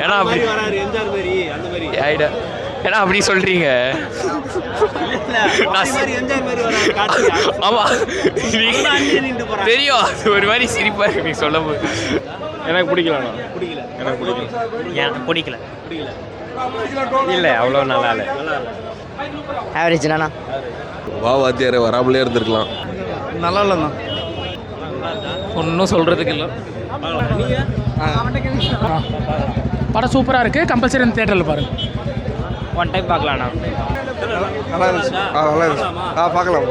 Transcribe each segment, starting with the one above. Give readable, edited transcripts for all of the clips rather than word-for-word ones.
ஏன்னா அப்படி வராரு எம்ஜிஆர் மாதிரி அந்த மாதிரி ஆயிட ஏன்னா அப்படி சொல்றீங்க. ஆமா தெரியும், அது ஒரு மாதிரி சிரிப்பா இருக்கு நீ சொல்லும் போது. எனக்கு பிடிக்கல. எனக்கு பிடிக்கல இல்லை அவ்வளோ நல்லா இல்லை. ஆவரேஜ் தானா? வா வாத்தியாரே வராமலே இருந்திருக்கலாம். நல்லா இல்லைண்ணா, ஒன்றும் சொல்றதுக்கு இல்லை. படம் சூப்பராக இருக்குது, கம்பல்சரி அந்த தேட்டரில் பாருங்க. ஒன் டைம் பார்க்கலாண்ணா. நல்லா இருந்துச்சு. நல்லா இருந்துச்சு. பார்க்கலாம்.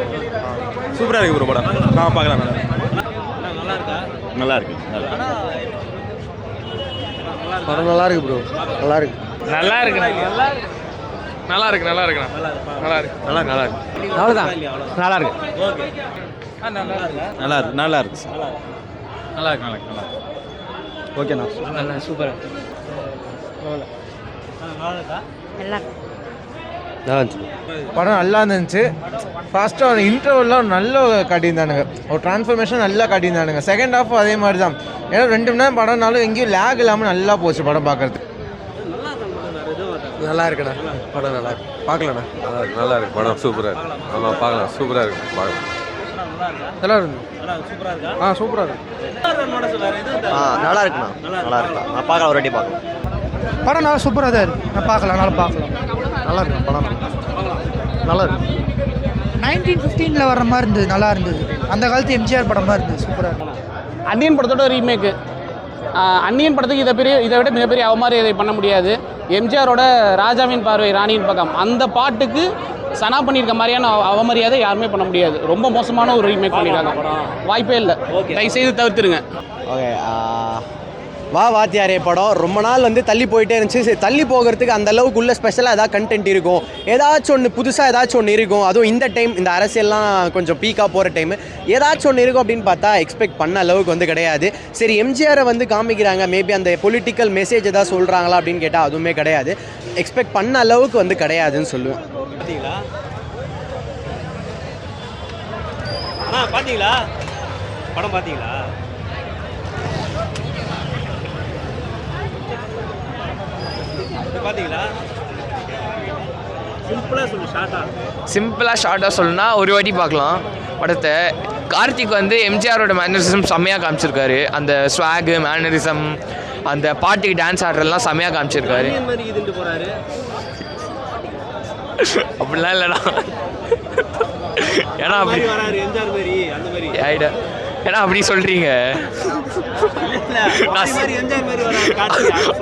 சூப்பராக இருக்கு ப்ரோ படம். பார்க்கலாம். நல்லா இருக்கா? நல்லா இருக்கு. படம் நல்லா இருக்கு ப்ரோ. நல்லா இருக்கு. நல்லா இருக்கு நல்லா இருக்கு நல்லா இருக்குண்ணா. நல்லா இருக்கு நல்லா நல்லா இருக்கு. அவ்வளோதான். நல்லா இருக்கு. நல்லா நல்லா இருக்கா? இருக்கு. நல்லா இருக்கு. நல்லா இருக்கு. நல்லா இருக்கு. நல்லா இருக்கு. ஓகேண்ணா. நல்லா சூப்பராக நல்லா இருக்கா? நல்லா நல்லா இருந்துச்சு. படம் நல்லா இருந்துச்சு. ஃபர்ஸ்ட்டு ஒரு இன்டர்வெல்லாம் நல்ல காட்டியிருந்தானுங்க, ஒரு ட்ரான்ஸ்ஃபர்மேஷன் நல்லா காட்டியிருந்தானுங்க. செகண்ட் ஹாஃப் அதே மாதிரி தான். ஏன்னா 2 மணி நேரம் படம்னாலும் எங்கேயும் லேக் இல்லாமல் நல்லா போச்சு படம் பார்க்குறது. நல்லா இருக்குண்ணா. படம் நல்லா இருக்கு. பார்க்கலண்ணா. நல்லா இருக்கு. நல்லா இருக்கு. படம் சூப்பராக இருக்கு. ஆமாம் பார்க்கலாம். சூப்பராக இருக்கு. பார்க்கலாம். நல்லா இருக்கு. சூப்பரா இருக்கா? சூப்பராக இருக்கு. நல்லா இருக்குண்ணா. நல்லா இருக்கு. நான் பார்க்கலாம், ஒரு வாட்டி பார்க்கலாம். படம் நல்லா சூப்பராக தான் இருக்குது, நான் பார்க்கலாம், நல்லா பார்க்கலாம். நல்லா இருக்கு படம். நல்லா இருக்கு. 1915 வர்ற மாதிரி இருந்தது, நல்லா இருந்தது. அந்த காலத்து எம்ஜிஆர் படம் மாதிரி இருந்தது, சூப்பராக இருந்தது. அன்னியன் படத்தோட ரீமேக்கு. அன்னியன் படத்துக்கு இதை விட மிகப்பெரிய அவமாரி பண்ண முடியாது. எம்ஜிஆரோட ராஜாவின் பார்வை ராணியின் பக்கம் அந்த பாட்டுக்கு சனா பண்ணியிருக்க மாதிரியான அவமரியாதை யாருமே பண்ண முடியாது. ரொம்ப மோசமான ஒரு ரீமேக் பண்ணியிருக்காங்க, வாய்ப்பே இல்லை. தயவுசெய்து தவிர்த்துருங்க. ஓகே, வா வாத்தியாரே படம் ரொம்ப நாள் தள்ளி போயிட்டே இருந்துச்சு. சரி, தள்ளி போகிறதுக்கு அந்த அளவுக்கு உள்ள ஸ்பெஷலாக ஏதாவது கண்டென்ட் இருக்கும், ஏதாச்சும் ஒன்று புதுசாக ஏதாச்சும் ஒன்று இருக்கும். அதுவும் இந்த டைம் இந்த அரசியல்லாம் கொஞ்சம் பீக்காக போகிற டைம் ஏதாச்சும் ஒன்று இருக்கும் அப்படின்னு பார்த்தா எக்ஸ்பெக்ட் பண்ண அளவுக்கு கிடையாது. சரி, எம்ஜிஆரை காமிக்கிறாங்க, மேபி அந்த பொலிட்டிக்கல் மெசேஜ் ஏதாவது சொல்கிறாங்களா அப்படின்னு கேட்டால் அதுவுமே கிடையாது. எக்ஸ்பெக்ட் பண்ண அளவுக்கு கிடையாதுன்னு சொல்லுவேன். பாத்தீங்களா படம்? பாத்தீங்களா? பாத்தீங்களா? சிம்பிளாக ஷார்ட்டாக சொல்லணும்னா ஒரு வாட்டி பார்க்கலாம் படத்தை. கார்த்திக் எம்ஜிஆரோட மேனரிசம் செம்மையாக காமிச்சிருக்காரு. அந்த ஸ்வாகு மேனரிசம், அந்த பாட்டுக்கு டான்ஸ் ஆடுறதுலாம் செம்மையாக காமிச்சிருக்காரு. அப்படிலாம் இல்லைடா. ஏன்னா அப்படி வராரு எம்ஜிஆர் மாதிரி அந்த மாதிரி ஆயிட ஏன்னா அப்படி சொல்றீங்க.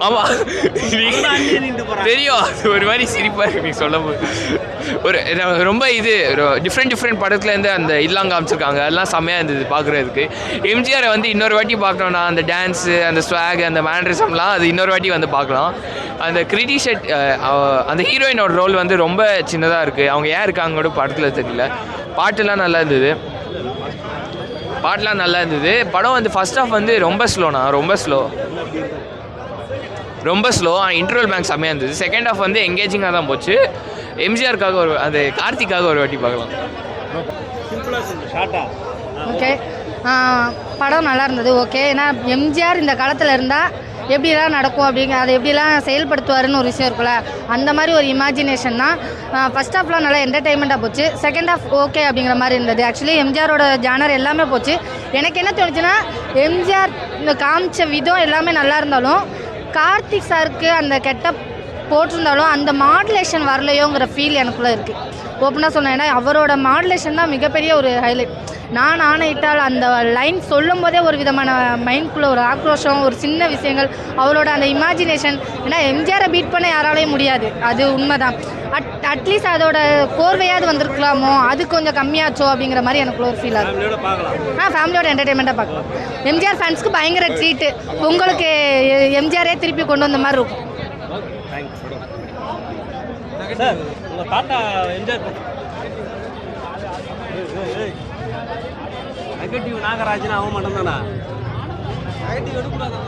ஆமா தெரியும், அது ஒரு மாதிரி சிரிப்பா இருக்கு நீ சொல்லும் போது. ஒரு ரொம்ப டிஃப்ரெண்ட் படத்துலேருந்து அந்த இதெல்லாம் காமிச்சிருக்காங்க, அதெல்லாம் செம்மையாக இருந்தது பார்க்குறதுக்கு. எம்ஜிஆரை இன்னொரு வாட்டி பார்க்கணும்னா அந்த டான்ஸு, அந்த ஸ்வாக், அந்த மேனரிசம்லாம் அது இன்னொரு வாட்டி பார்க்கலாம். அந்த கிரிட்டி ஷெட், அந்த ஹீரோயினோட ரோல் ரொம்ப சின்னதாக இருக்குது. அவங்க ஏன் இருக்காங்க கூட படத்தில் தெரியல. பாட்டுலாம் நல்லா இருந்தது. படம் ஃபர்ஸ்ட் ஹாஃப் ரொம்ப ஸ்லோண்ணா, ரொம்ப ஸ்லோ. இன்டர்வல் பேங்க் செம்மையாக இருந்தது. செகண்ட் ஹாஃப் எங்கேஜிங்காக தான் போச்சு. எம்ஜிஆருக்காக அந்த கார்த்திக்காக ஒரு வாட்டி பார்க்கலாம். ஓகே, படம் நல்லா இருந்தது. ஓகே, ஏன்னா எம்ஜிஆர் இந்த காலத்தில் இருந்தால் எப்படிலாம் நடக்கும் அப்படிங்கிற, அதை எப்படிலாம் செயல்படுத்துவாருன்னு ஒரு விஷயம் இருக்குல்ல, அந்த மாதிரி ஒரு இமேஜினேஷன் தான். ஃபஸ்ட் ஹாஃப்லாம் நல்லா என்டர்டெயின்மெண்ட்டாக போச்சு. செகண்ட் ஹாஃப் ஓகே அப்படிங்கிற மாதிரி இருந்தது. ஆக்சுவலி எம்ஜிஆரோட ஜானர் எல்லாமே போச்சு. எனக்கு என்ன தோணுச்சுன்னா, எம்ஜிஆர் இந்த காமிச்ச விதம் எல்லாமே நல்லா இருந்தாலும் கார்த்திக் சாருக்கு அந்த கெட்டப் போட்டிருந்தாலும் அந்த மாடுலேஷன் வரலையோங்கிற ஃபீல் எனக்குள்ளே இருக்குது. ஓப்பனாக சொன்னேன், ஏன்னா அவரோட மாடுலேஷன் தான் மிகப்பெரிய ஒரு ஹைலைட். நான் ஆணையிட்டால் அந்த லைன் சொல்லும் போதே ஒரு விதமான மைண்ட்குள்ளே ஒரு ஆக்ரோஷம், ஒரு சின்ன விஷயங்கள், அவரோட அந்த இமேஜினேஷன். ஏன்னா எம்ஜிஆரை பீட் பண்ண யாராலையும் முடியாது, அது உண்மை தான். அட்லீஸ்ட் அதோட கோர்வையாவது வந்திருக்கலாமோ, அது கொஞ்சம் கம்மியாச்சோ அப்படிங்கிற மாதிரி எனக்குள்ள ஒரு ஃபீல் ஆகுது. ஃபேமிலியோட என்டர்டெயின்மெண்ட்டாக பார்க்கலாம். எம்ஜிஆர் ஃபேன்ஸ்க்கு பயங்கர ட்ரீட்டு. உங்களுக்கு எம்ஜிஆரே திருப்பி கொண்டு வந்த மாதிரி இருக்கும். நெகட்டிவ் நாகராஜன் அவன் மட்டும் தானா? நெகட்டிவ் எடுக்கூடாதா?